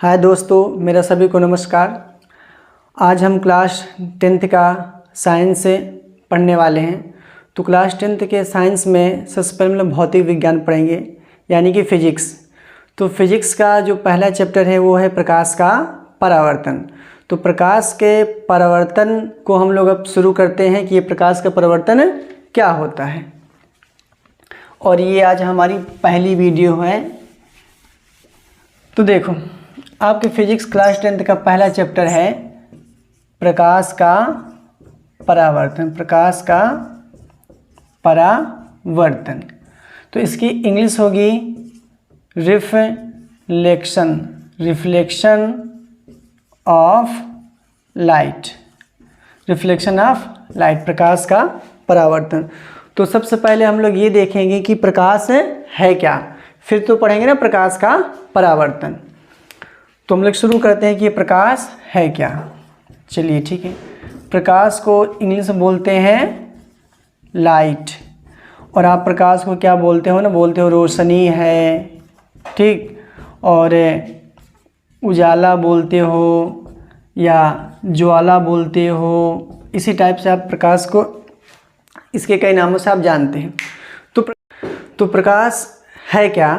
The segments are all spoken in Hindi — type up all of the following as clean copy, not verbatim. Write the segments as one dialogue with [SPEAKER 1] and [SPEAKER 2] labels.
[SPEAKER 1] हाय दोस्तों, मेरा सभी को नमस्कार। आज हम क्लास 10th का साइंस से पढ़ने वाले हैं। तो क्लास 10th के साइंस में सबसे पहले हम लोग भौतिक विज्ञान पढ़ेंगे, यानी कि फिजिक्स। तो फिजिक्स का जो पहला चैप्टर है वो है प्रकाश का परावर्तन। तो प्रकाश के परावर्तन को हम लोग अब शुरू करते हैं कि ये प्रकाश का परावर्तन क्या होता है। और ये आज हमारी पहली वीडियो है। तो देखो, आपके फिजिक्स क्लास 10th का पहला चैप्टर है प्रकाश का परावर्तन। प्रकाश का परावर्तन, तो इसकी इंग्लिश होगी reflection. Reflection of light. Reflection of light, प्रकाश का परावर्तन। तो सबसे पहले हम लोग ये देखेंगे कि प्रकाश है क्या, फिर तो पढ़ेंगे ना प्रकाश का परावर्तन। तो हम लोग शुरू करते हैं कि ये प्रकाश है क्या। चलिए ठीक है। प्रकाश को इंग्लिश में बोलते हैं लाइट, और आप प्रकाश को क्या बोलते हो ना, बोलते हो रोशनी है, ठीक, और उजाला बोलते हो या ज्वाला बोलते हो। इसी टाइप से आप प्रकाश को, इसके कई नामों से आप जानते हैं। तो प्रकाश है क्या।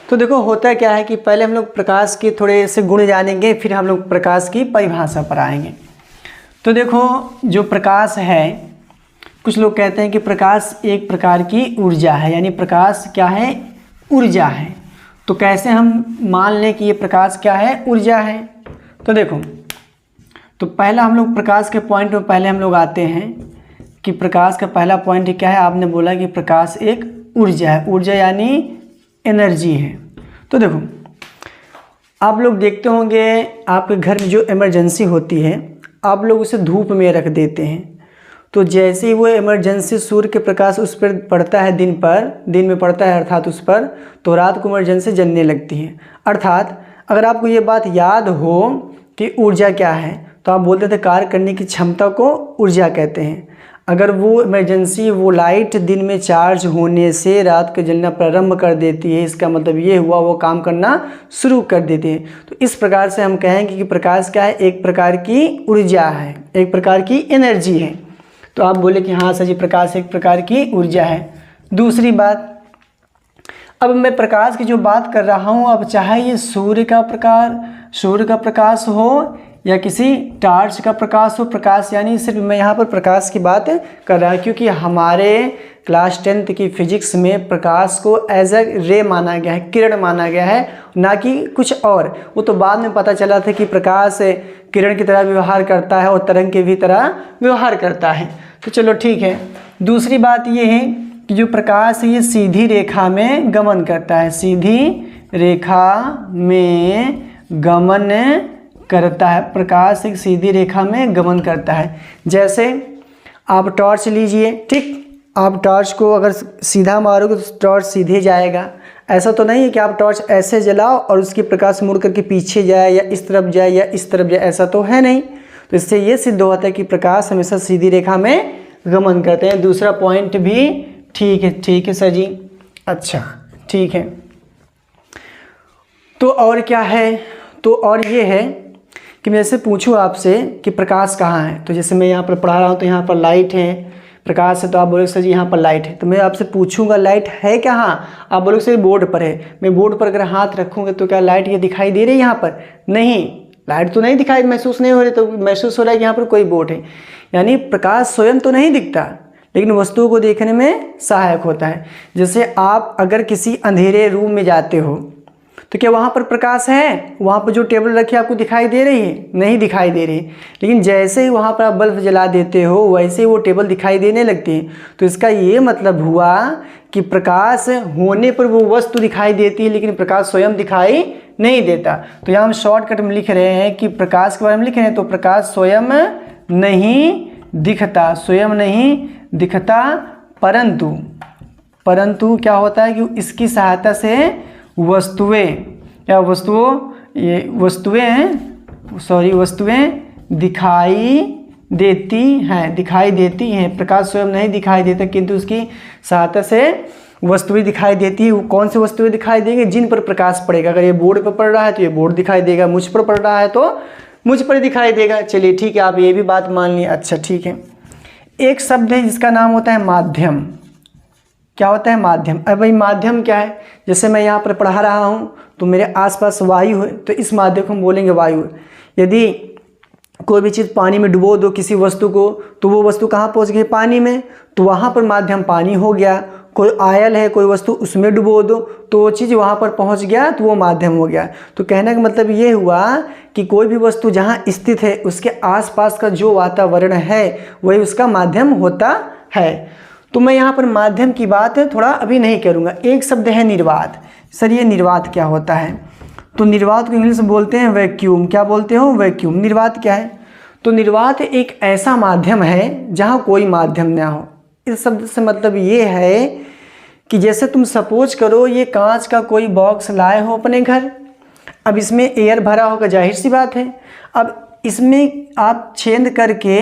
[SPEAKER 1] तो देखो, होता क्या है कि पहले हम लोग प्रकाश के थोड़े से गुण जानेंगे, फिर हम लोग प्रकाश की परिभाषा पर आएंगे। तो देखो, जो प्रकाश है, कुछ लोग कहते हैं कि प्रकाश एक प्रकार की ऊर्जा है, यानी प्रकाश क्या है, ऊर्जा है। तो कैसे हम मान लें कि ये प्रकाश क्या है, ऊर्जा है। तो देखो, तो पहला हम लोग प्रकाश के पॉइंट में पहले हम लोग आते हैं कि प्रकाश का पहला पॉइंट क्या है। आपने बोला कि प्रकाश एक ऊर्जा है। ऊर्जा यानी एनर्जी है। तो देखो, आप लोग देखते होंगे आपके घर में जो इमरजेंसी होती है, आप लोग उसे धूप में रख देते हैं। तो जैसे ही वो इमरजेंसी सूर्य के प्रकाश उस पर पड़ता है, दिन में पड़ता है अर्थात उस पर, तो रात को इमरजेंसी जलने लगती है। अर्थात अगर आपको ये बात याद हो कि ऊर्जा क्या है, तो आप बोलते थे कार्य करने की क्षमता को ऊर्जा कहते हैं। अगर वो इमरजेंसी, वो लाइट दिन में चार्ज होने से रात को जलना प्रारंभ कर देती है, इसका मतलब ये हुआ वो काम करना शुरू कर देती है। तो इस प्रकार से हम कहेंगे कि प्रकाश क्या है, एक प्रकार की ऊर्जा है, एक प्रकार की एनर्जी है। तो आप बोले कि हाँ सर जी, प्रकाश एक प्रकार की ऊर्जा है। दूसरी बात, अब मैं प्रकाश की जो बात कर रहा हूँ, अब चाहे ये सूर्य का प्रकाश हो या किसी टार्च का प्रकाश हो, प्रकाश यानी सिर्फ मैं यहाँ पर प्रकाश की बात कर रहा हूँ, क्योंकि हमारे क्लास 10th की फिजिक्स में प्रकाश को एज अ रे माना गया है, किरण माना गया है, ना कि कुछ और। वो तो बाद में पता चला था कि प्रकाश किरण की तरह व्यवहार करता है और तरंग की भी तरह व्यवहार करता है। तो चलो ठीक है। दूसरी बात ये है कि जो प्रकाश है ये सीधी रेखा में गमन करता है, सीधी रेखा में गमन करता है। प्रकाश एक सीधी रेखा में गमन करता है। जैसे आप टॉर्च लीजिए, ठीक, आप टॉर्च को अगर सीधा मारोगे तो टॉर्च सीधे जाएगा। ऐसा तो नहीं है कि आप टॉर्च ऐसे जलाओ और उसकी प्रकाश मुड़ करके पीछे जाए या इस तरफ जाए या इस तरफ जाए, ऐसा तो है नहीं। तो इससे ये सिद्ध होता है कि प्रकाश हमेशा सीधी रेखा में गमन करते हैं। दूसरा पॉइंट भी ठीक है सर जी, अच्छा ठीक है। तो और क्या है, तो और ये है कि मैं जैसे पूछूं आपसे कि प्रकाश कहाँ है, तो जैसे मैं यहाँ पर पढ़ा रहा हूँ तो यहाँ पर लाइट है, प्रकाश है, तो आप बोलोगे सर जी यहाँ पर लाइट है। तो मैं आपसे पूछूंगा लाइट है कहाँ, आप बोलोगे सर बोर्ड पर है। मैं बोर्ड पर अगर हाथ रखूँगा तो क्या लाइट ये दिखाई दे रही है यहाँ पर? नहीं, लाइट तो नहीं दिखाई, महसूस नहीं हो रही। तो महसूस हो रहा है कि यहाँ पर कोई बोर्ड है। यानी प्रकाश स्वयं तो नहीं दिखता, लेकिन वस्तुओं को देखने में सहायक होता है। जैसे आप अगर किसी अंधेरे रूम में जाते हो तो क्या वहाँ पर प्रकाश है? वहाँ पर जो टेबल रखी है आपको दिखाई दे रही है? नहीं दिखाई दे रही। लेकिन जैसे ही वहाँ पर आप बल्ब जला देते हो, वैसे ही वो टेबल दिखाई देने लगती है। तो इसका ये मतलब हुआ कि प्रकाश होने पर वो वस्तु दिखाई देती है, लेकिन प्रकाश स्वयं दिखाई नहीं देता। तो यहाँ हम शॉर्टकट में लिख रहे हैं कि प्रकाश के बारे में लिख रहे हैं, तो प्रकाश स्वयं नहीं दिखता, स्वयं नहीं दिखता, परंतु क्या होता है कि इसकी सहायता से वस्तुएं दिखाई देती हैं। प्रकाश स्वयं नहीं दिखाई देता, किंतु उसकी सहायता से वस्तुएं दिखाई देती है। वो कौन सी वस्तुएं दिखाई देंगी? जिन पर प्रकाश पड़ेगा। अगर ये बोर्ड पर पड़ रहा है तो ये बोर्ड दिखाई देगा, मुझ पर पड़ रहा है तो मुझ पर दिखाई देगा। चलिए ठीक है, आप ये भी बात मान लिए। अच्छा ठीक है, एक शब्द है जिसका नाम होता है माध्यम। क्या होता है? माध्यम। अब भाई माध्यम क्या है? जैसे मैं यहाँ पर पढ़ा रहा हूँ तो मेरे आसपास वायु है, तो इस माध्यम को हम बोलेंगे वायु। यदि कोई भी चीज़ पानी में डुबो दो किसी वस्तु को, तो वो वस्तु कहाँ पहुँच गई? पानी में, तो वहाँ पर माध्यम पानी हो गया। कोई आयल है, कोई वस्तु, उसमें डुबो दो तो वो चीज़ वहाँ पर पहुँच गया, तो वो माध्यम हो गया। तो कहने का मतलब ये हुआ कि कोई भी वस्तु जहाँ स्थित है उसके आसपास का जो वातावरण है वही उसका माध्यम होता है। तो मैं यहाँ पर माध्यम की बात थोड़ा अभी नहीं करूँगा। एक शब्द है निर्वात। सर ये निर्वात क्या होता है? तो निर्वात को इंग्लिश में बोलते हैं वैक्यूम। क्या बोलते हो? वैक्यूम। निर्वात क्या है? तो निर्वात एक ऐसा माध्यम है जहाँ कोई माध्यम ना हो। इस शब्द से मतलब ये है कि जैसे तुम सपोज करो ये कांच का कोई बॉक्स लाए हो अपने घर, अब इसमें एयर भरा होगा, जाहिर सी बात है। अब इसमें आप छेद करके,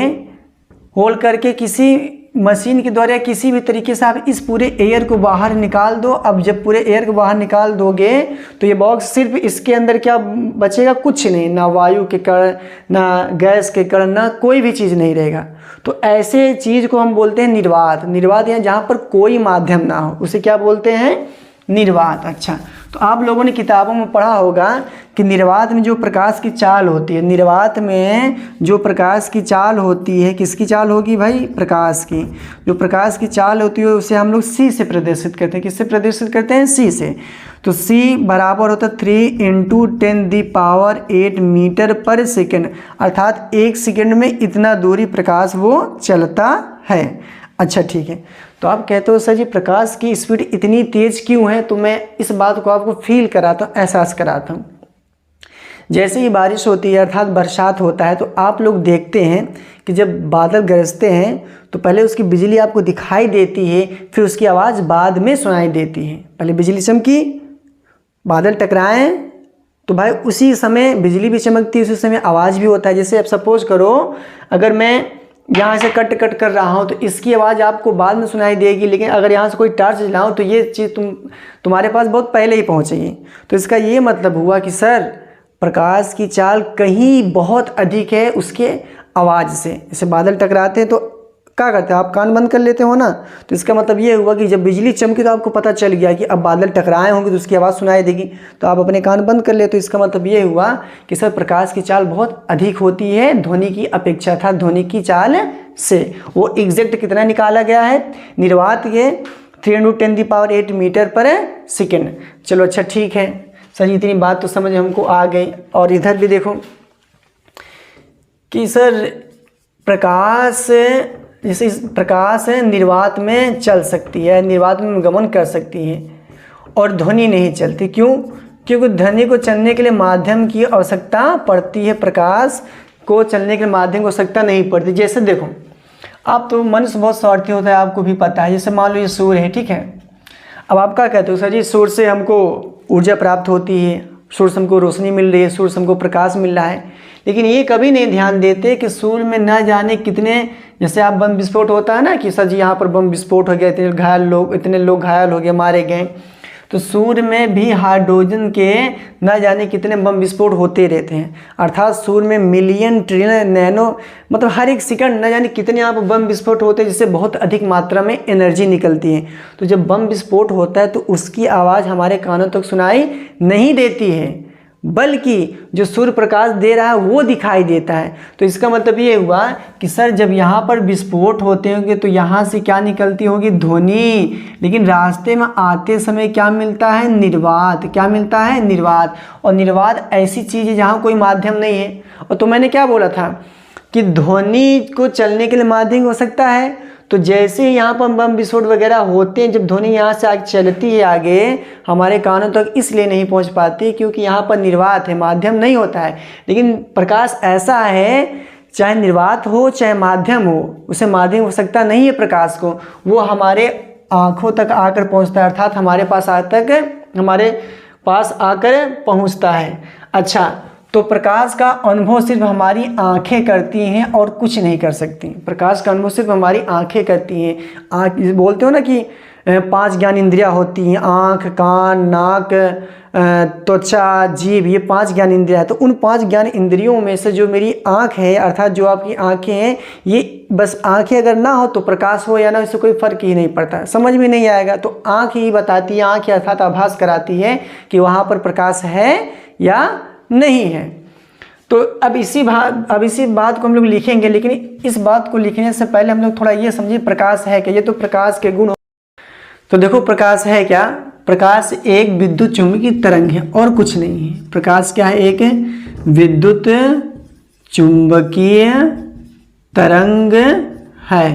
[SPEAKER 1] होल करके किसी मशीन के द्वारा किसी भी तरीके से आप इस पूरे एयर को बाहर निकाल दो। अब जब पूरे एयर को बाहर निकाल दोगे तो ये बॉक्स सिर्फ इसके अंदर क्या बचेगा? कुछ नहीं, ना वायु के कण, ना गैस के कण, ना कोई भी चीज़ नहीं रहेगा। तो ऐसे चीज़ को हम बोलते हैं निर्वात। निर्वात यानी जहाँ पर कोई माध्यम ना हो, उसे क्या बोलते हैं? निर्वात। अच्छा, तो आप लोगों ने किताबों में पढ़ा होगा कि निर्वात में जो प्रकाश की चाल होती है, निर्वात में जो प्रकाश की चाल होती है, किसकी चाल होगी भाई? प्रकाश की। जो प्रकाश की चाल होती है उसे हम लोग सी से प्रदर्शित करते हैं। किससे प्रदर्शित करते हैं? सी से। तो सी बराबर होता है 3 × 10⁸ मीटर पर सेकेंड, अर्थात 1 सेकेंड में इतना दूरी प्रकाश वो चलता है। अच्छा ठीक है, तो आप कहते हो सर जी प्रकाश की स्पीड इतनी तेज़ क्यों है? तो मैं इस बात को आपको फील कराता हूँ, एहसास कराता हूँ। जैसे ही बारिश होती है अर्थात बरसात होता है तो आप लोग देखते हैं कि जब बादल गरजते हैं तो पहले उसकी बिजली आपको दिखाई देती है, फिर उसकी आवाज़ बाद में सुनाई देती है। पहले बिजली चमकी, बादल टकराएं तो भाई उसी समय बिजली भी चमकती है, उसी समय आवाज़ भी होता है। जैसे अब सपोज करो अगर मैं यहाँ से कट कर रहा हूँ तो इसकी आवाज़ आपको बाद में सुनाई देगी, लेकिन अगर यहाँ से कोई टॉर्च जलाऊँ तो ये चीज़ तुम्हारे पास बहुत पहले ही पहुँचेगी। तो इसका ये मतलब हुआ कि सर प्रकाश की चाल कहीं बहुत अधिक है उसके आवाज़ से। जैसे बादल टकराते हैं तो क्या करते हैं? आप कान बंद कर लेते हो ना। तो इसका मतलब ये हुआ कि जब बिजली चमकी तो आपको पता चल गया कि अब बादल टकराए होंगे तो उसकी आवाज़ सुनाई देगी, तो आप अपने कान बंद कर ले। तो इसका मतलब ये हुआ कि सर प्रकाश की चाल बहुत अधिक होती है ध्वनि की अपेक्षा था, ध्वनि की चाल से। वो एग्जैक्ट कितना निकाला गया है? निर्वात के 3 × 10⁸ मीटर पर सेकेंड। चलो अच्छा ठीक है सर, इतनी बात तो समझ हमको आ गई। और इधर भी देखो कि सर प्रकाश, जैसे प्रकाश निर्वात में चल सकती है, निर्वात में गमन कर सकती है और ध्वनि नहीं चलती। क्यों? क्योंकि ध्वनि को चलने के लिए माध्यम की आवश्यकता पड़ती है, प्रकाश को चलने के लिए माध्यम की आवश्यकता नहीं पड़ती। जैसे देखो आप तो मनुष्य बहुत स्वार्थी होता है, आपको भी पता है। जैसे मान लो ये सूर्य है, ठीक है। अब आप क्या कहते हो? सर जी सूर्य से हमको ऊर्जा प्राप्त होती है, सूर्य से हमको रोशनी मिल रही है, सूर्य से हमको प्रकाश मिल रहा है। लेकिन ये कभी नहीं ध्यान देते कि सूर्य में न जाने कितने, जैसे आप बम विस्फोट होता है ना कि सर जी यहाँ पर बम विस्फोट हो गया, इतने लोग घायल हो गए, मारे गए। तो सूर्य में भी हाइड्रोजन के न जाने कितने बम विस्फोट होते रहते हैं। अर्थात सूर्य में मिलियन ट्रिलियन नैनो मतलब हर एक सेकंड न जाने कितने यहाँ पर बम विस्फोट होते हैं, जिससे बहुत अधिक मात्रा में एनर्जी निकलती है। तो जब बम विस्फोट होता है तो उसकी आवाज़ हमारे कानों तक सुनाई नहीं देती है, बल्कि जो सूर्य प्रकाश दे रहा है वो दिखाई देता है। तो इसका मतलब ये हुआ कि सर जब यहाँ पर विस्फोट होते होंगे तो यहाँ से क्या निकलती होगी? ध्वनि। लेकिन रास्ते में आते समय क्या मिलता है? निर्वात। क्या मिलता है? निर्वात। और निर्वात ऐसी चीज़ है जहाँ कोई माध्यम नहीं है। और तो मैंने क्या बोला था कि ध्वनि को चलने के लिए माध्यम हो सकता है। तो जैसे ही यहाँ पर बम विस्फोट वगैरह होते हैं, जब ध्वनि यहाँ से आगे चलती है आगे हमारे कानों तक इसलिए नहीं पहुँच पाती क्योंकि यहाँ पर निर्वात है, माध्यम नहीं होता है। लेकिन प्रकाश ऐसा है, चाहे निर्वात हो चाहे माध्यम हो, उसे माध्यम हो सकता नहीं है प्रकाश को, वो हमारे आँखों तक आकर पहुँचता है, अर्थात हमारे पास आकर पहुँचता है। अच्छा, तो प्रकाश का अनुभव सिर्फ हमारी आंखें करती हैं और कुछ नहीं कर सकती। प्रकाश का अनुभव सिर्फ हमारी आंखें करती हैं। बोलते हो ना कि 5 ज्ञान इंद्रियाँ होती हैं, आँख, कान, नाक, त्वचा, जीभ, ये 5 ज्ञान इंद्रियाँ हैं। तो उन 5 ज्ञान इंद्रियों में से जो मेरी आँख है, अर्थात जो आपकी आँखें हैं, ये बस आँखें अगर ना हो तो प्रकाश हो या ना, इससे कोई फ़र्क ही नहीं पड़ता, समझ में नहीं आएगा। तो आँख ही बताती है, आँख अर्थात आभास कराती है कि वहाँ पर प्रकाश है या नहीं है। तो अब इसी बात को हम लोग लिखेंगे, लेकिन इस बात को लिखने से पहले हम लोग थोड़ा ये समझिए प्रकाश है क्या। ये तो प्रकाश के गुण। तो देखो प्रकाश है क्या, प्रकाश एक विद्युत चुंबकीय तरंग है और कुछ नहीं है। प्रकाश क्या है, एक विद्युत चुंबकीय तरंग है।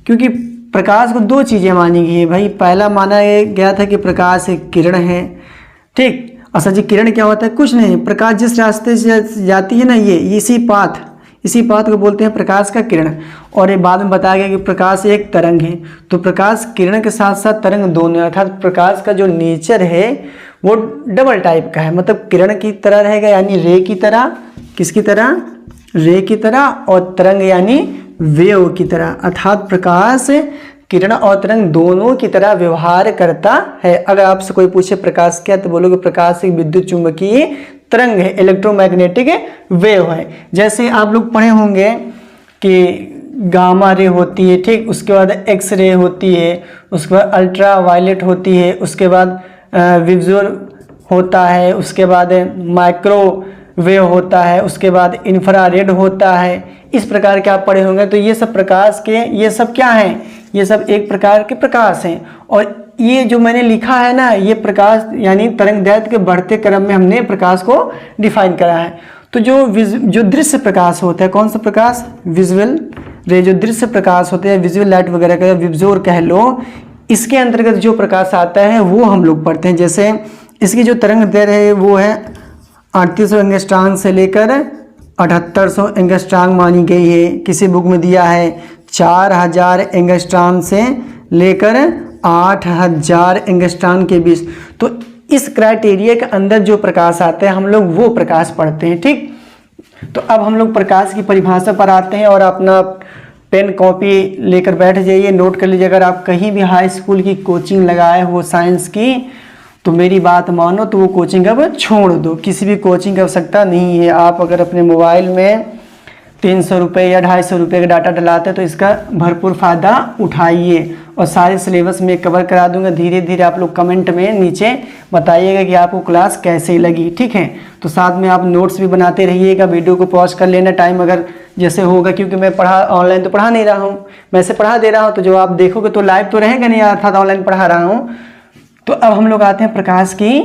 [SPEAKER 1] क्योंकि प्रकाश को 2 चीज़ें मानी गई है भाई। पहला माना गया था कि प्रकाश एक किरण है, ठीक। असल जी किरण क्या होता है, कुछ नहीं, प्रकाश जिस रास्ते से जाती है ना, ये इसी पाथ को बोलते हैं प्रकाश का किरण। और ये बाद में बताया गया कि प्रकाश एक तरंग है। तो प्रकाश किरण के साथ साथ तरंग दोनों, अर्थात प्रकाश का जो नेचर है वो डबल टाइप का है। मतलब किरण की तरह रहेगा, यानी रे की तरह, किसकी तरह, रे की तरह, और तरंग यानी वेव की तरह। अर्थात प्रकाश किरण और तरंग दोनों की तरह व्यवहार करता है। अगर आपसे कोई पूछे प्रकाश क्या, तो बोलोगे प्रकाश एक विद्युत चुंबकीय तरंग है, इलेक्ट्रोमैग्नेटिक वेव है। जैसे आप लोग पढ़े होंगे कि गामा रे होती है, ठीक, उसके बाद एक्स रे होती है, उसके बाद अल्ट्रा वायलेट होती है, उसके बाद विजुअल होता है, उसके बाद माइक्रो वेव होता है, उसके बाद इंफ्रारेड होता है। इस प्रकार के आप पढ़े होंगे। तो ये सब प्रकाश के, ये सब क्या हैं, ये सब एक प्रकार के प्रकाश हैं। और ये जो मैंने लिखा है ना, ये प्रकाश यानी तरंगदैर्घ्य के बढ़ते क्रम में हमने प्रकाश को डिफाइन करा है। तो जो दृश्य प्रकाश होता है, कौन सा प्रकाश, विजुअल रे, जो दृश्य प्रकाश होते हैं, विजुअल लाइट वगैरह का विबजोर कह लो, इसके अंतर्गत जो प्रकाश आता है वो हम लोग पढ़ते हैं। जैसे इसकी जो तरंगदैर्घ्य है वो है 3800 एंगस्ट्रॉम से लेकर 7800 एंगस्ट्रॉम मानी गई है। किसी बुक में दिया है 4000 एंगस्ट्रॉम से लेकर 8000 एंगस्ट्रॉम के बीच। तो इस क्राइटेरिया के अंदर जो प्रकाश आता है हम लोग वो प्रकाश पढ़ते हैं, ठीक। तो अब हम लोग प्रकाश की परिभाषा पर आते हैं, और अपना पेन कॉपी लेकर बैठ जाइए, नोट कर लीजिए। अगर आप कहीं भी हाई स्कूल की कोचिंग लगाए हो साइंस की, तो मेरी बात मानो, तो वो कोचिंग अब छोड़ दो। किसी भी कोचिंग की आवश्यकता नहीं है। आप अगर अपने मोबाइल में 300 रुपये या 250 रुपये का डाटा डलाते हैं तो इसका भरपूर फ़ायदा उठाइए। और सारे सिलेबस में कवर करा दूंगा। धीरे धीरे आप लोग कमेंट में नीचे बताइएगा कि आपको क्लास कैसे लगी, ठीक है। तो साथ में आप नोट्स भी बनाते रहिएगा, वीडियो को पॉज कर लेना टाइम अगर जैसे होगा, क्योंकि मैं ऑनलाइन तो पढ़ा नहीं रहा हूँ, मैं से पढ़ा दे रहा हूँ। तो जो आप देखोगे तो लाइव तो रहेगा नहीं, अर्थात ऑनलाइन पढ़ा रहा हूँ। तो अब हम लोग आते हैं प्रकाश की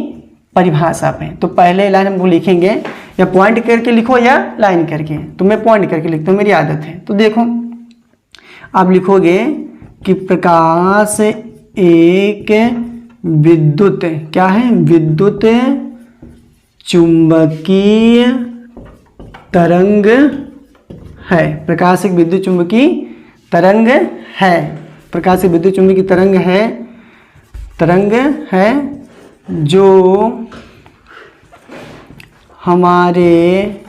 [SPEAKER 1] परिभाषा पे। तो पहले लाइन हम लिखेंगे, या पॉइंट करके लिखो या लाइन करके। तो मैं पॉइंट करके लिखता हूँ, मेरी आदत है। तो देखो आप लिखोगे कि प्रकाश एक विद्युत, क्या है, विद्युत चुंबकीय तरंग है। प्रकाश एक विद्युत चुंबकीय तरंग है। प्रकाश एक विद्युत चुंबकीय तरंग है जो हमारे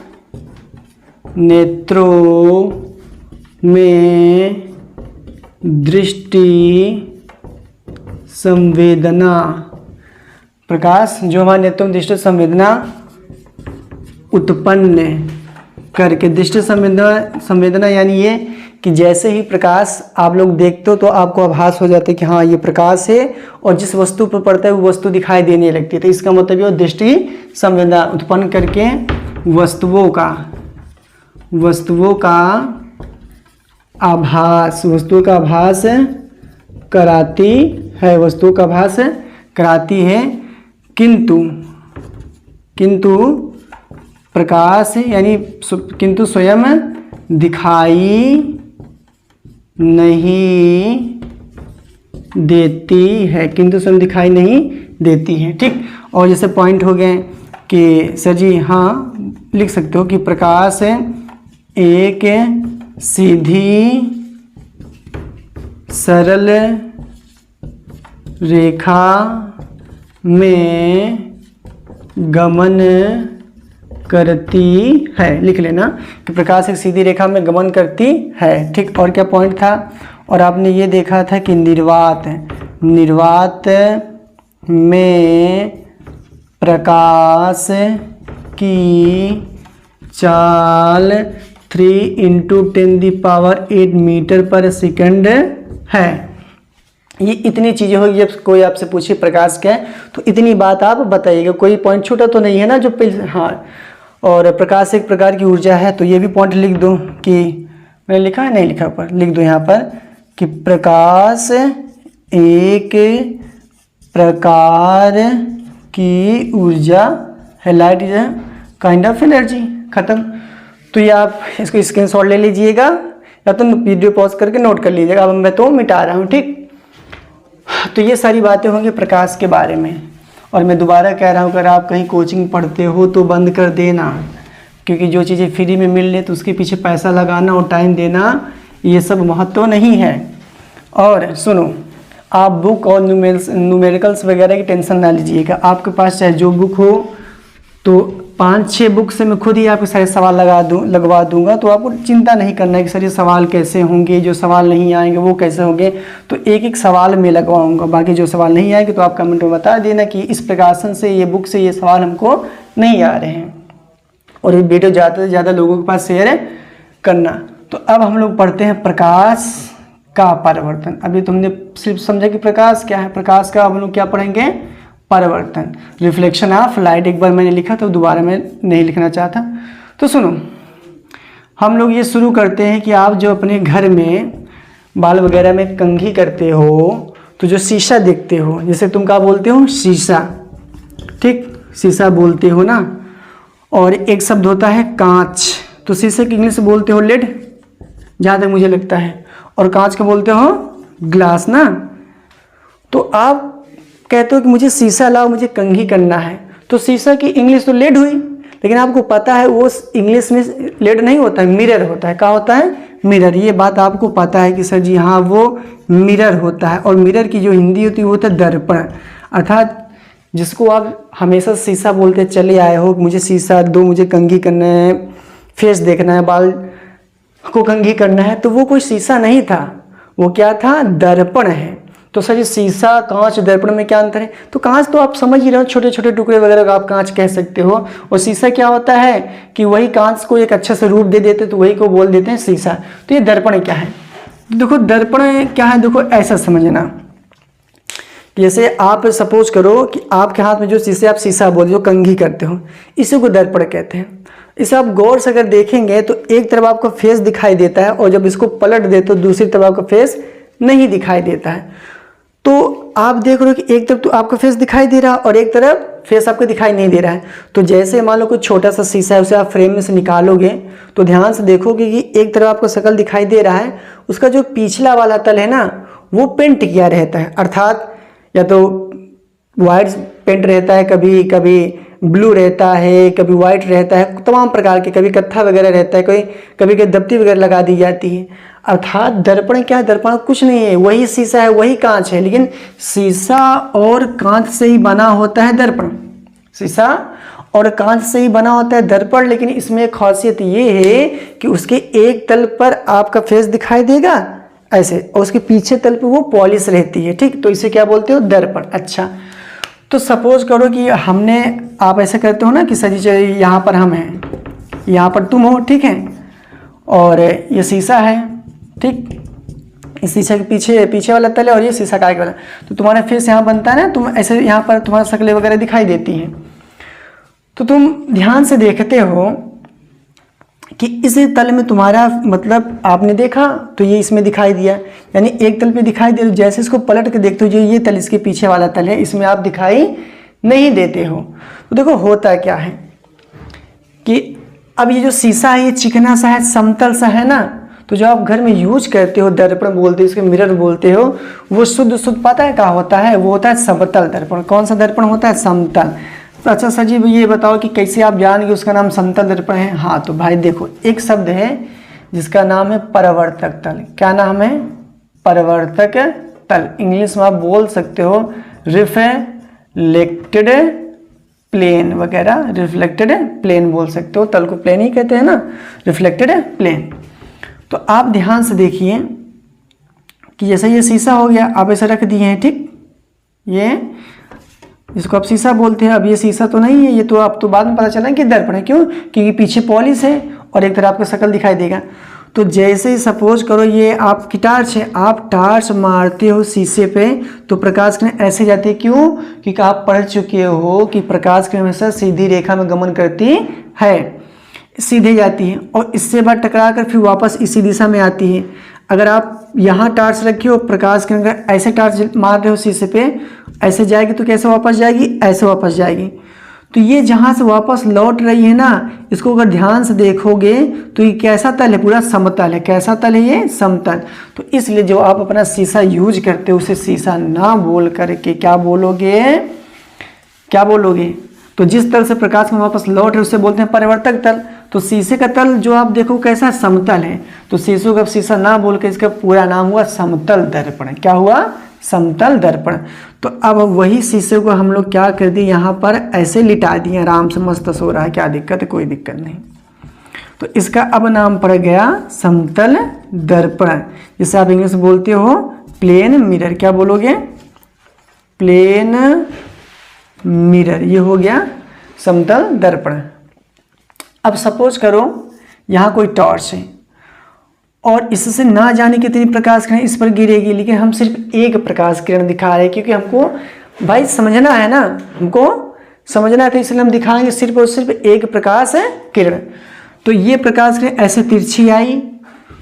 [SPEAKER 1] नेत्रों में दृष्टि संवेदना, प्रकाश जो हमारे नेत्रों में दृष्टि संवेदना उत्पन्न करके, दृष्टि संवेदना यानी ये कि जैसे ही प्रकाश आप लोग देखते हो तो आपको आभास हो जाता है कि हाँ ये प्रकाश है, और जिस वस्तु पर पड़ता है वो वस्तु दिखाई देने लगती है। तो इसका मतलब ये दृष्टि संवेदना उत्पन्न करके वस्तुओं का आभास कराती है, किंतु प्रकाश यानी किंतु स्वयं दिखाई नहीं देती है, ठीक। और जैसे पॉइंट हो गए कि सर जी हाँ लिख सकते हो कि प्रकाश एक सीधी सरल रेखा में गमन करती है। लिख लेना कि प्रकाश एक सीधी रेखा में गमन करती है, ठीक। और क्या पॉइंट था, और आपने ये देखा था कि निर्वात निर्वात में प्रकाश की चाल 3 × 10⁸ मीटर पर सेकंड है। ये इतनी चीज़ें होगी। जब कोई आपसे पूछे प्रकाश क्या है तो इतनी बात आप बताइएगा। कोई पॉइंट छूटा तो नहीं है ना जो हाँ। और प्रकाश एक प्रकार की ऊर्जा है, तो ये भी पॉइंट लिख दो कि मैंने लिखा है, नहीं लिखा ऊपर, लिख दो यहाँ पर कि प्रकाश एक प्रकार की ऊर्जा है। Light is a kind of energy. खत्म। तो ये आप इसको स्क्रीनशॉट ले लीजिएगा या तो वीडियो पॉज करके नोट कर लीजिएगा। अब मैं तो मिटा रहा हूँ, ठीक। तो ये सारी बातें होंगी प्रकाश के बारे में। और मैं दोबारा कह रहा हूँ, अगर आप कहीं कोचिंग पढ़ते हो तो बंद कर देना, क्योंकि जो चीज़ें फ्री में मिल रही तो उसके पीछे पैसा लगाना और टाइम देना ये सब महत्व नहीं है। और सुनो, आप बुक और न्यूमेरिकल्स वगैरह की टेंशन ना लीजिएगा। आपके पास चाहे जो बुक हो तो 5-6 बुक से मैं खुद ही आपके सारे सवाल लगवा दूंगा। तो आपको चिंता नहीं करना है कि सर ये सवाल कैसे होंगे, जो सवाल नहीं आएंगे वो कैसे होंगे। तो एक एक सवाल मैं लगवाऊंगा। बाकी जो सवाल नहीं आएंगे तो आप कमेंट में बता देना कि इस प्रकाशन से, ये बुक से ये सवाल हमको नहीं आ रहे हैं। और ये वीडियो ज़्यादा से ज़्यादा लोगों के पास शेयर करना। तो अब हम लोग पढ़ते हैं प्रकाश का परावर्तन। अभी तुमने सिर्फ समझा कि प्रकाश क्या है। प्रकाश का हम लोग क्या पढ़ेंगे? परावर्तन, रिफ्लेक्शन ऑफ लाइट। एक बार मैंने लिखा तो दोबारा मैं नहीं लिखना चाहता। तो सुनो, हम लोग ये शुरू करते हैं कि आप जो अपने घर में बाल वगैरह में कंघी करते हो तो जो शीशा देखते हो, जैसे तुम क्या बोलते हो? शीशा, ठीक, शीशा बोलते हो ना। और एक शब्द होता है कांच, तो शीशे की इंग्लिश बोलते हो लेड, जहाँ तक मुझे लगता है। और कांच का बोलते हो ग्लास ना। तो आप कहते हो कि मुझे शीशा लाओ, मुझे कंघी करना है, तो शीशा की इंग्लिश तो लेड हुई, लेकिन आपको पता है वो इंग्लिश में लेड नहीं होता है, मिरर होता है। क्या होता है? मिरर। ये बात आपको पता है कि सर जी हाँ वो मिरर होता है। और मिरर की जो हिंदी होती है वो होता है दर्पण। अर्थात जिसको आप हमेशा शीशा बोलते चले आए हो, मुझे शीशा दो, मुझे कंघी करना है, फेस देखना है, बाल को कंघी करना है, तो वो कोई शीशा नहीं था, वो क्या था? दर्पण है। तो सर ये शीशा, कांच, दर्पण में क्या अंतर है? तो कांच तो आप समझ ही रहे हो, छोटे छोटे टुकड़े वगैरह का आप कांच कह सकते हो। और शीशा क्या होता है कि वही कांच को एक अच्छा सा रूप दे देते तो वही को बोल देते हैं शीशा। तो ये दर्पण क्या है? देखो दर्पण क्या है, देखो ऐसा समझना, जैसे आप सपोज करो कि आपके हाथ में जो शीशे, आप शीशा बोल जो कंघी करते हो, इसी को दर्पण कहते हैं। इसे आप गौर से अगर देखेंगे तो एक तरफ आपका फेस दिखाई देता है और जब इसको पलट दे तो दूसरी तरफ आपका फेस नहीं दिखाई देता है। तो आप देख रहे हो कि एक तरफ तो आपका फेस दिखाई दे रहा है और एक तरफ फेस आपको दिखाई नहीं दे रहा है। तो जैसे मान लो कोई छोटा सा शीशा है, उसे आप फ्रेम में से निकालोगे तो ध्यान से देखोगे कि एक तरफ आपको शक्ल दिखाई दे रहा है, उसका जो पिछला वाला तल है ना वो पेंट किया रहता है। अर्थात या तो वाइट पेंट रहता है, कभी कभी ब्लू रहता है, कभी वाइट रहता है, तमाम प्रकार के, कभी कत्था वगैरह रहता है, कभी दब्ती वगैरह लगा दी जाती है। अर्थात दर्पण क्या है? दर्पण कुछ नहीं है, वही शीशा है, वही कांच है, लेकिन शीशा और कांच से ही बना होता है दर्पण। शीशा और कांच से ही बना होता है दर्पण, लेकिन इसमें एक खासियत ये है कि उसके एक तल पर आपका फेस दिखाई देगा ऐसे, और उसके पीछे तल पे वो पॉलिश रहती है, ठीक। तो इसे क्या बोलते हो? दर्पण। अच्छा, तो सपोज करो कि आप ऐसा करते हो ना कि सर जी यहाँ पर हम हैं, यहाँ पर तुम हो, ठीक है, और ये शीशा है, ठीक। इस शीशे के पीछे वाला तल है और ये शीशा का आगे वाला, तो तुम्हारा फेस यहाँ बनता है ना, तुम ऐसे यहाँ पर तुम्हारा शक्लें वगैरह दिखाई देती हैं। तो तुम ध्यान से देखते हो कि इस तल में तुम्हारा मतलब आपने देखा तो ये इसमें दिखाई दिया, यानी एक तल पे दिखाई दे, जैसे इसको पलट के देखते हो जो ये तल इसके पीछे वाला तल है, इसमें आप दिखाई नहीं देते हो। तो देखो होता क्या है कि अब ये जो शीशा है ये चिकना सा है, समतल सा है ना, तो जो आप घर में यूज करते हो, दर्पण बोलते हो, इसके मिरर बोलते हो, वो शुद्ध पता है क्या होता है? वो होता है समतल दर्पण। कौन सा दर्पण होता है? समतल। तो अच्छा सर जी ये बताओ कि कैसे आप जानेंगे उसका नाम समतल दर्पण है? हाँ, तो भाई देखो एक शब्द है जिसका नाम है परावर्तक तल। क्या नाम है? परावर्तक तल। इंग्लिश में आप बोल सकते हो रिफ्लेक्टेड प्लेन वगैरह, रिफ्लेक्टेड प्लेन बोल सकते हो, तल को प्लेन ही कहते हैं ना, रिफ्लेक्टेड प्लेन। तो आप ध्यान से देखिए कि जैसे ये शीशा हो गया, आप ऐसे रख दिए हैं, ठीक, ये इसको आप शीशा बोलते हैं। अब ये शीशा तो नहीं है, ये तो आप तो बाद में पता चला कि दर्पण है। क्यों? क्योंकि पीछे पॉलिश है और एक तरफ आपका शक्ल दिखाई देगा। तो जैसे ही सपोज करो ये आपकी टार्च है, आप टार्च मारते हो शीशे पे तो प्रकाश किरण ऐसे जाती है। क्यों? क्योंकि आप पढ़ चुके हो कि प्रकाश किरण हमेशा सीधी रेखा में गमन करती है, सीधे जाती है और इससे बाद टकरा कर फिर वापस इसी दिशा में आती है। अगर आप यहाँ टार्च रखी हो, प्रकाश किरण ऐसे टार्च मार रहे हो शीशे पे, ऐसे जाएगी तो कैसे वापस जाएगी? ऐसे वापस जाएगी। तो ये जहाँ से वापस लौट रही है ना, इसको अगर ध्यान से देखोगे तो ये कैसा तल है? पूरा समतल है। कैसा तल है ये? समतल। तो इसलिए जो आप अपना शीशा यूज करते हो उसे शीशा ना बोल करके क्या बोलोगे? क्या बोलोगे? तो जिस तरह से प्रकाश में वापस लौट रहे उसे बोलते हैं परिवर्तक तल। तो शीशे का तल जो आप देखो कैसा समतल है। तो शीशों का शीशा ना बोल के इसका पूरा नाम हुआ समतल दर्पण। क्या हुआ? समतल दर्पण। तो अब वही शीशे को हम लोग क्या कर दिए, यहाँ पर ऐसे लिटा दिए, आराम से मस्त सो रहा है। क्या दिक्कत है? कोई दिक्कत नहीं। तो इसका अब नाम पड़ गया समतल दर्पण, जिसे आप इंग्लिश में बोलते हो प्लेन मिरर। क्या बोलोगे? Plane mirror. ये हो गया समतल दर्पण। अब सपोज करो यहाँ कोई टॉर्च है और इससे ना जाने कितनी प्रकाश किरण इस पर गिरेगी, लेकिन हम सिर्फ एक प्रकाश किरण दिखा रहे हैं क्योंकि हमको भाई समझना है ना, हमको समझना है, तो इसलिए हम दिखाएंगे सिर्फ और सिर्फ एक प्रकाश किरण। तो ये प्रकाश किरण ऐसे तिरछी आई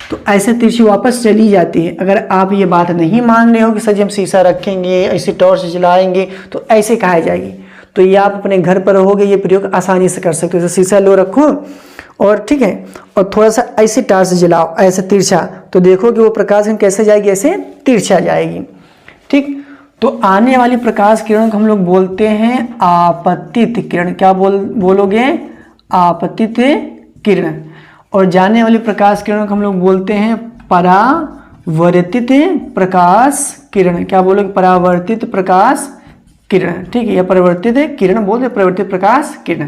[SPEAKER 1] तो ऐसे तिरछी वापस चली जाती है। अगर आप ये बात नहीं मान रहे हो कि सर जी हम शीशा रखेंगे, ऐसे टॉर्च जलाएंगे तो ऐसे कहा जाएगी, तो ये आप अपने घर पर रहोगे ये प्रयोग आसानी से कर सकते हो। जैसे शीशा लो रखो और ठीक है, और थोड़ा सा ऐसे टार्च जलाओ ऐसे तिरछा, तो देखो कि वो प्रकाश किरण कैसे जाएगी? ऐसे तिरछा जाएगी। ठीक, तो आने वाली प्रकाश किरण को हम लोग बोलते हैं आपतित किरण। क्या बोलोगे? आपतित किरण। और जाने वाली प्रकाश किरण को हम लोग बोलते हैं परावर्तित प्रकाश किरण। क्या बोलोगे? परावर्तित प्रकाश किरण। ठीक है, या परिवर्तित किरण बोलते, परिवर्तित प्रकाश किरण।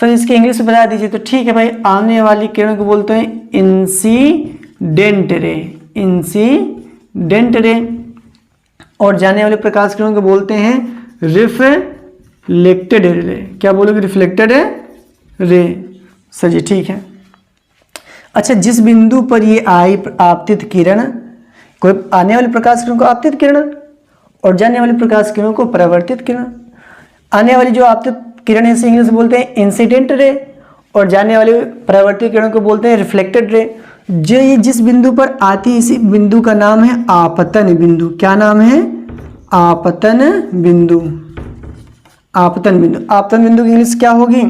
[SPEAKER 1] सर इसके इंग्लिश में बता दीजिए। तो ठीक है भाई, आने वाली किरण को बोलते हैं इंसिडेंट रे। Incident ray. और जाने वाले प्रकाश किरण को बोलते हैं रिफ्लेक्टेड रे। क्या बोलोगे? Reflected ray. सर जी ठीक है। अच्छा, जिस बिंदु पर ये आई आपतित किरण, कोई आने वाले प्रकाश किरण को आपतित किरण और जाने वाली प्रकाश किरणों को परावर्तित किरण। आने वाली जो आपतित किरण है इसे इंग्लिश में बोलते हैं इंसिडेंट रे और जाने वाली परावर्तित किरणों को बोलते हैं रिफ्लेक्टेड रे। जो ये जिस बिंदु पर आती है इसी बिंदु का नाम है आपतन बिंदु। क्या नाम है? आपतन बिंदु। आपतन बिंदु। आपतन बिंदु की इंग्लिश क्या होगी?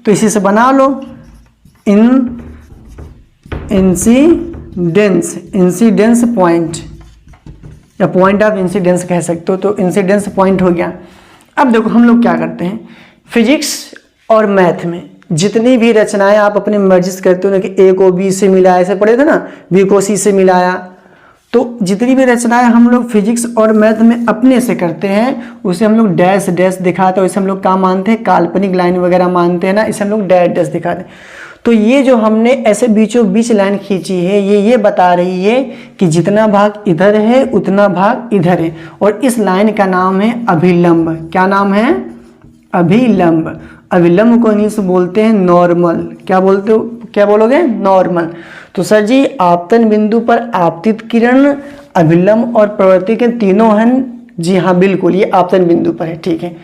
[SPEAKER 1] तो इसी से बना लो, इंसिडेंस पॉइंट या पॉइंट ऑफ इंसिडेंस कह सकते हो। तो इंसिडेंस पॉइंट हो गया। अब देखो हम लोग क्या करते हैं, फिजिक्स और मैथ में जितनी भी रचनाएं आप अपनी मर्जी से करते हो ना, कि ए को बी से मिलाया, ऐसे पढ़े थे ना, बी को सी से मिलाया, तो जितनी भी रचनाएं हम लोग फिजिक्स और मैथ में अपने से करते हैं उसे हम लोग डैश डैश दिखाते हैं। इसे हम लोग क्या मानते हैं? काल्पनिक लाइन वगैरह मानते हैं ना, इसे हम लोग डैश डैश दिखाते हैं। तो ये जो हमने ऐसे बीचों बीच लाइन खींची है ये बता रही है कि जितना भाग इधर है उतना भाग इधर है, और इस लाइन का नाम है अभिलंब। क्या नाम है? अभिलंब। अभिलंब को इंग्लिश में बोलते हैं नॉर्मल। क्या बोलते हो? क्या बोलोगे? नॉर्मल। तो सर जी आपतन बिंदु पर आपतित किरण, अभिलंब और प्रवर्तित किरण तीनों हैं? जी हाँ बिल्कुल, ये आपतन बिंदु पर है। ठीक है,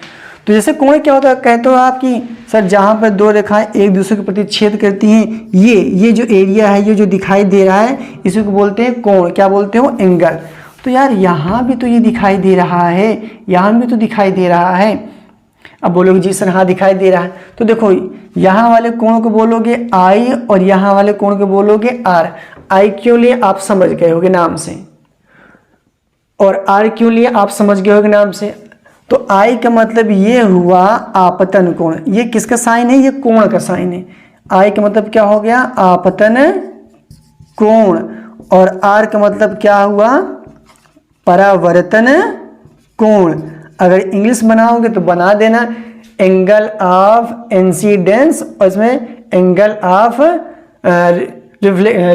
[SPEAKER 1] तो जैसे कोण क्या होता है? कहते हो आप कि सर जहाँ पर दो रेखाएं एक दूसरे के प्रति छेद करती हैं, ये जो एरिया है, ये जो दिखाई दे रहा है, इसी को बोलते हैं कोण। क्या बोलते हो? एंगल। तो यार यहाँ भी तो ये दिखाई दे रहा है, यहाँ भी तो दिखाई दे रहा है। अब बोलोगे जी सर हाँ दिखाई दे रहा है, तो देखो यहाँ वाले कोण को बोलोगे आई और यहाँ वाले कोण को बोलोगे आर। आई क्यों लिए? आप समझ गए होगे नाम से, और आर क्यों लिए? आप समझ गए होगे नाम से। तो आई का मतलब ये हुआ आपतन कोण। ये किसका साइन है? ये कोण का साइन है। आई का मतलब क्या हो गया? आपतन कोण। और आर का मतलब क्या हुआ? परावर्तन कोण। अगर इंग्लिश बनाओगे तो बना देना एंगल ऑफ इंसिडेंस और इसमें angle of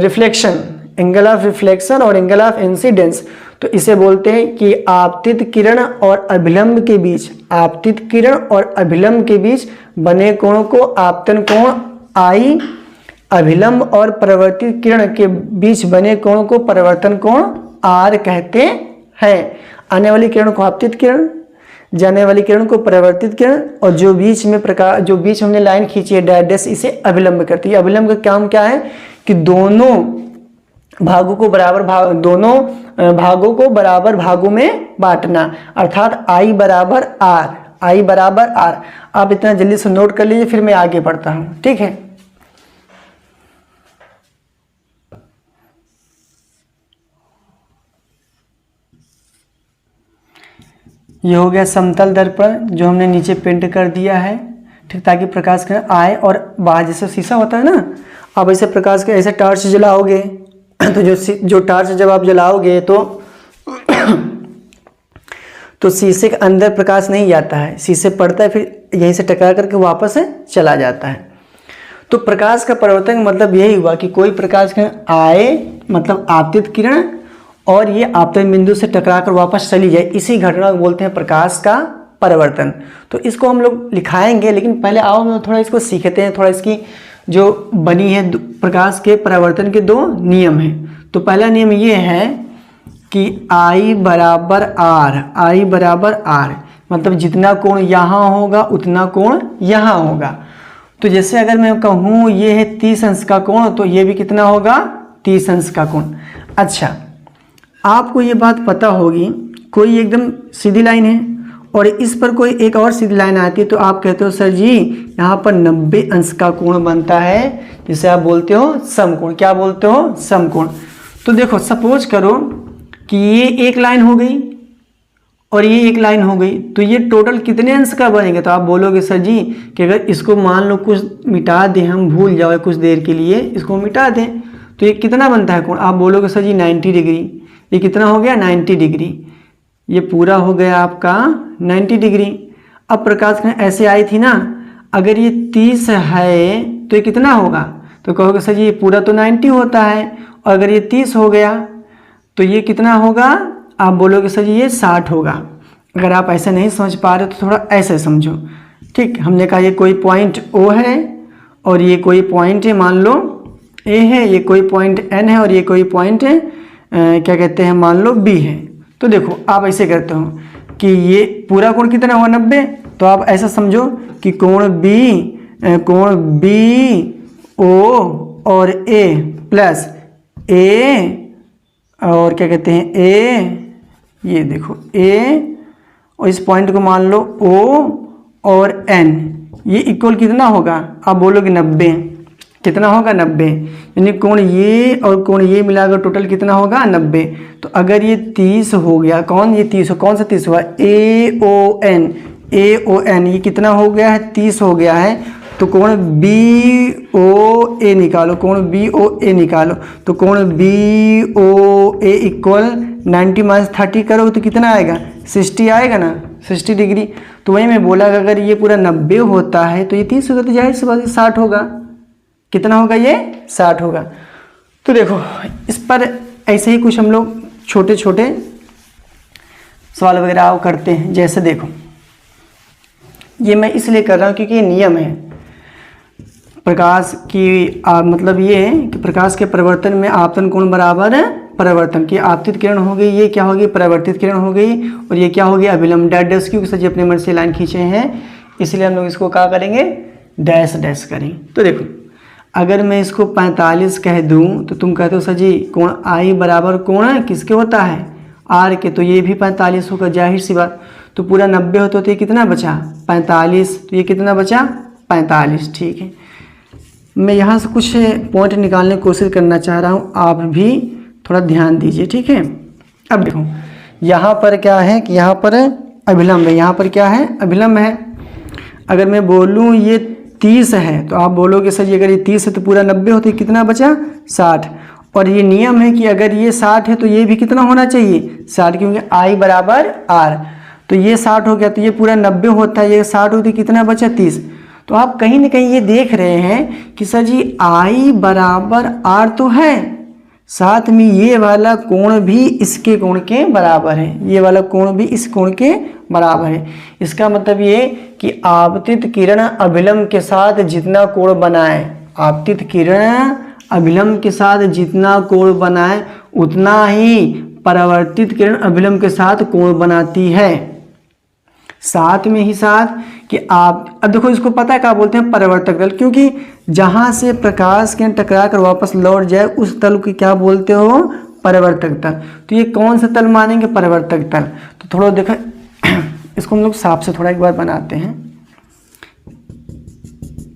[SPEAKER 1] reflection, angle of reflection और एंगल ऑफ इंसिडेंस। तो इसे बोलते हैं कि आपतित किरण और अभिलंब के बीच, आपतित किरण और अभिलंब के बीच बने कोण को आपतन कोण I, अभिलंब और परावर्तित किरण के बीच बने कोण को परावर्तन कोण R कहते हैं। आने वाली किरण को आपतित किरण, जाने वाली किरण को परावर्तित किरण, और जो बीच में प्रकाश, जो बीच हमने लाइन खींची है डैश, इसे अभिलंब करती है। अभिलंब का काम क्या है कि दोनों भागों को बराबर भागों में बांटना, अर्थात I बराबर R, I बराबर R। आप इतना जल्दी से नोट कर लीजिए, फिर मैं आगे बढ़ता हूँ, ठीक है। ये हो गया समतल दर्पण जो हमने नीचे पेंट कर दिया है, ठीक, ताकि प्रकाश किरण आए और बाहर जैसे शीशा होता है ना, आप ऐसे प्रकाश के ऐसे टार्च जलाओगे तो जो टार्च जब आप जलाओगे तो शीशे के अंदर प्रकाश नहीं जाता है, शीशे पड़ता है, फिर यहीं से टकरा करके वापस चला जाता है। तो प्रकाश का परावर्तन का मतलब यही हुआ कि कोई प्रकाश किरण आए, मतलब आपतित किरण, और ये आपतन बिंदु से टकरा कर वापस चली जाए, इसी घटना को बोलते हैं प्रकाश का परावर्तन। तो इसको हम लोग लिखाएंगे, लेकिन पहले आओ हम थोड़ा इसको सीखते हैं, थोड़ा इसकी जो बनी है प्रकाश के परावर्तन के दो नियम हैं। तो पहला नियम ये है कि I बराबर R, I बराबर R, मतलब जितना कोण यहाँ होगा उतना कोण यहाँ होगा। तो जैसे अगर मैं कहूँ ये है 30 अंश का कोण, तो ये भी कितना होगा, 30 अंश का कोण। अच्छा, आपको ये बात पता होगी, कोई एकदम सीधी लाइन है और इस पर कोई एक और सीधी लाइन आती है, तो आप कहते हो सर जी यहाँ पर 90 अंश का कोण बनता है, जिसे आप बोलते हो समकोण। क्या बोलते हो, समकोण। तो देखो सपोज करो कि ये एक लाइन हो गई और ये एक लाइन हो गई, तो ये टोटल कितने अंश का बनेंगे। तो आप बोलोगे सर जी कि अगर इसको मान लो कुछ मिटा दें, हम भूल जाओ कुछ देर के लिए, इसको मिटा दें, तो ये कितना बनता है कोण। आप बोलोगे सर जी 90 डिग्री। ये कितना हो गया, 90 डिग्री। ये पूरा हो गया आपका 90 डिग्री। अब प्रकाश किरण ऐसे आई थी ना, अगर ये 30 है तो ये कितना होगा, तो कहोगे सर जी ये पूरा तो 90 होता है, और अगर ये 30 हो गया तो ये कितना होगा, आप बोलोगे सर जी ये 60 होगा। अगर आप ऐसे नहीं समझ पा रहे तो थोड़ा ऐसे समझो, ठीक। हमने कहा ये कोई पॉइंट O है और ये कोई पॉइंट है, मान लो A है, ये कोई पॉइंट N है और ये कोई पॉइंट क्या कहते हैं, मान लो B है। तो देखो आप ऐसे करते हो कि ये पूरा कोण कितना हुआ, 90। तो आप ऐसा समझो कि कोण B O और A प्लस A और क्या कहते हैं A, ये देखो A और इस पॉइंट को मान लो O और N, ये इक्वल कितना होगा, आप बोलोगे 90। कितना होगा, 90। यानी कोण ये और कोण ये मिलाकर टोटल कितना होगा, 90। तो अगर ये 30 हो गया, कौन ये 30 हो, कौन सा 30 हुआ, AON, ये कितना हो गया है, 30 हो गया है। तो कोण BOA निकालो, कोण BOA निकालो। तो कोण BOA इक्वल 90 माइनस 30 करो तो कितना आएगा, 60 आएगा ना, 60 डिग्री। तो वही मैं बोला कि अगर ये पूरा 90 होता है तो ये 30 होगा, तो जाहिर सी बात 60 होगा। कितना होगा, ये 60 होगा। तो देखो इस पर ऐसे ही कुछ हम लोग छोटे छोटे सवाल वगैरह करते हैं। जैसे देखो ये मैं इसलिए कर रहा हूँ क्योंकि ये नियम है प्रकाश की, मतलब ये है कि प्रकाश के परिवर्तन में आपतन कोण बराबर है परावर्तन की। आपतित किरण हो गई, ये क्या होगी, परावर्तित किरण हो गई, और ये क्या होगी, अभिलंब। डैश क्योंकि सर जी अपने मन से लाइन खींचे हैं, इसलिए हम लोग इसको क्या करेंगे, डैश डैश करें। तो देखो अगर मैं इसको 45 कह दूं तो तुम कहते हो सर जी कोण I बराबर कोण किसके होता है, R के, तो ये भी 45 होगा, जाहिर सी बात। तो पूरा 90 होता तो ये कितना बचा, 45। तो ये कितना बचा, 45। ठीक है, मैं यहाँ से कुछ पॉइंट निकालने की कोशिश करना चाह रहा हूँ, आप भी थोड़ा ध्यान दीजिए, ठीक है। अब देखो यहाँ पर क्या है कि यहाँ पर अभिलंब है, यहाँ पर क्या है, अभिलंब है। अगर मैं बोलूँ ये 30 है तो आप बोलोगे सर जी अगर ये 30 है तो पूरा 90 होता है, कितना बचा, 60। और ये नियम है कि अगर ये 60 है तो ये भी कितना होना चाहिए, 60, क्योंकि I बराबर R। तो ये 60 हो गया तो ये पूरा 90 होता है, ये 60 होती है, कितना बचा, 30। तो आप कहीं ना कहीं ये देख रहे हैं कि सर जी I बराबर R तो है, साथ में ये वाला कोण भी इसके कोण के बराबर है, ये वाला कोण भी इस कोण के बराबर है। इसका मतलब ये कि आपतित किरण अभिलंब के साथ जितना कोण बनाए, आपतित किरण अभिलंब के साथ जितना कोण बनाए उतना ही परावर्तित किरण अभिलंब के साथ कोण बनाती है। साथ में ही साथ कि आप अब देखो इसको पता है क्या बोलते हैं, परावर्तक तल, क्योंकि जहां से प्रकाश किरण टकरा कर वापस लौट जाए उस तल को क्या बोलते हो, परावर्तक तल। तो ये कौन सा तल मानेंगे, परावर्तक तल। तो थोड़ा देखो इसको हम लोग साफ से थोड़ा एक बार बनाते हैं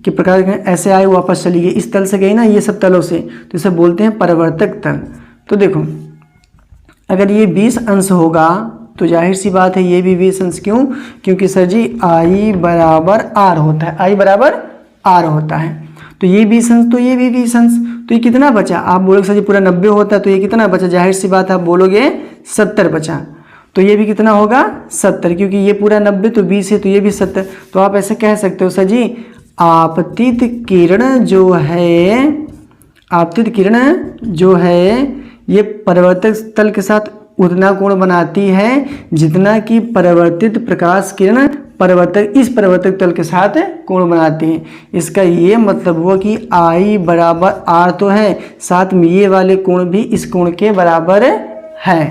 [SPEAKER 1] कि प्रकाश किरण ऐसे आई वापस चली गई, इस तल से गई ना, ये सब तलों से, तो इसे बोलते हैं परावर्तक तल। तो देखो अगर ये 20 अंश होगा तो जाहिर सी बात है ये भी 20 अंश, क्यों, क्योंकि सर जी I बराबर R होता है, I बराबर R होता है। तो ये 20 अंश तो ये भी 20 अंश, तो ये कितना बचा, आप बोलोगे सर जी पूरा 90 होता है तो ये कितना बचा, जाहिर सी बात है आप बोलोगे 70 बचा। तो ये भी कितना होगा 70, क्योंकि ये पूरा 90 तो 20 है तो ये भी 70। तो आप ऐसे कह सकते हो सर जी आपतित किरण जो है, आपतित किरण जो है ये परावर्तक तल के साथ उतना कोण बनाती है जितना कि परावर्तित प्रकाश किरण परावर्तक इस परावर्तक तल के साथ कोण बनाती है। इसका ये मतलब हुआ कि I बराबर R तो है, साथ में ये वाले कोण भी इस कोण के बराबर है।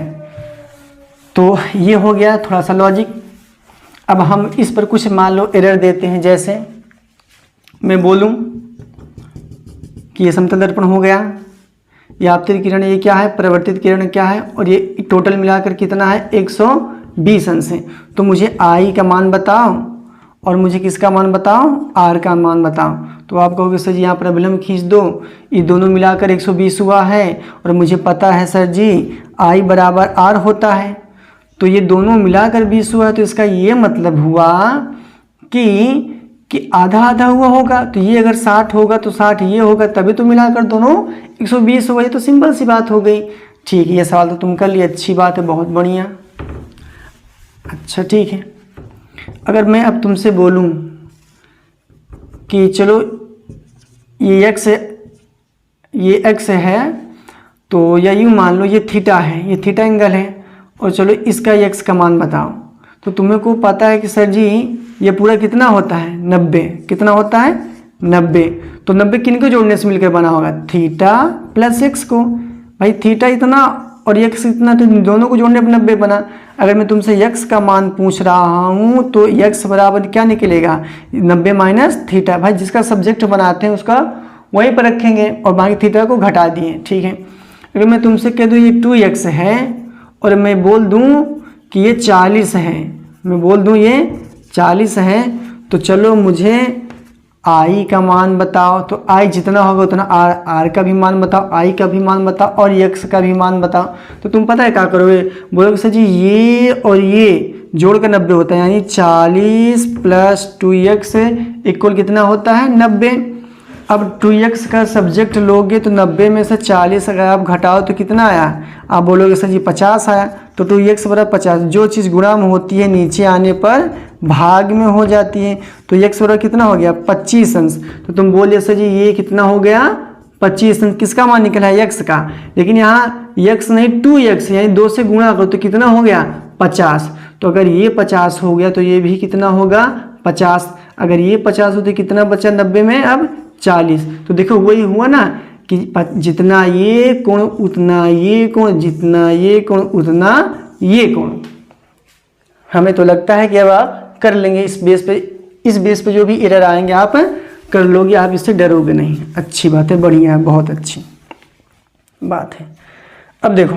[SPEAKER 1] तो ये हो गया थोड़ा सा लॉजिक। अब हम इस पर कुछ मान लो एरर देते हैं, जैसे मैं बोलूं कि ये समतल दर्पण हो गया, ये आपतित किरण ये क्या है, परावर्तित किरण क्या है, और ये टोटल मिलाकर कितना है 120 अंश है। तो मुझे I का मान बताओ और मुझे किसका मान बताओ, R का मान बताओ। तो आप कहोगे सर जी यहाँ पर अभिलंब खींच दो, ये दोनों मिलाकर 120 हुआ है और मुझे पता है सर जी I बराबर R होता है, तो ये दोनों मिलाकर 20 हुआ है। तो इसका ये मतलब हुआ कि आधा आधा हुआ होगा, तो ये अगर 60 होगा तो 60 ये होगा, तभी तो मिलाकर दोनों 120 हुआ। ये तो सिंपल सी बात हो गई। ठीक है, ये सवाल तो तुम कर लिए, अच्छी बात है, बहुत बढ़िया। अच्छा ठीक है, अगर मैं अब तुमसे बोलूं कि चलो ये x है, तो या यूँ मान लो ये थीटा है, ये थीटा एंगल है, और चलो इसका x का मान बताओ। तो तुम्हें को पता है कि सर जी ये पूरा कितना होता है 90, कितना होता है 90। तो 90 किन को जोड़ने से मिलकर बना होगा, थीटा प्लस x को। भाई थीटा इतना और x इतना, तो दोनों को जोड़ने पर 90 बना। अगर मैं तुमसे x का मान पूछ रहा हूँ तो x बराबर क्या निकलेगा, 90 माइनस थीटा। भाई जिसका सब्जेक्ट बनाते हैं उसका वहीं पर रखेंगे और बाकी थीटा को घटा दिए। ठीक है, अगर मैं तुमसे कह दूँ ये 2x है और मैं बोल दूँ कि ये 40 है, मैं बोल दूँ ये 40 है, तो चलो मुझे I का मान बताओ। तो I जितना होगा उतना R का भी मान बताओ, I का भी मान बताओ और x का भी मान बताओ। तो तुम पता है क्या करोगे, बोलोगे सर जी ये और ये जोड़कर 90 होता है, यानी 40 प्लस 2x इक्वल कितना होता है 90। अब 2x का सब्जेक्ट लोगे तो 90 में से 40 अगर आप घटाओ तो कितना आया, आप बोलोगे सर जी 50 आया। तो 2x बराबर 50, जो चीज़ गुणा में होती है नीचे आने पर भाग में हो जाती है। तो x बराबर कितना हो गया 25 अंश। तो तुम बोलिए सर जी ये कितना हो गया 25 अंश, किसका मान निकला है x का, लेकिन यहाँ x नहीं 2x, यानी 2 से गुणा करो तो कितना हो गया 50। तो अगर ये 50 हो गया तो ये भी कितना होगा 50। अगर ये 50 हो तो कितना बचा 90 में अब 40। तो देखो वही हुआ ना कि जितना ये कोण उतना ये कोण, जितना ये कोण उतना ये कोण। हमें तो लगता है कि अब आप कर लेंगे इस बेस पे जो भी एरर आएंगे आप कर लोगे, आप इससे डरोगे नहीं। अच्छी बात है, बढ़िया है, बहुत अच्छी बात है। अब देखो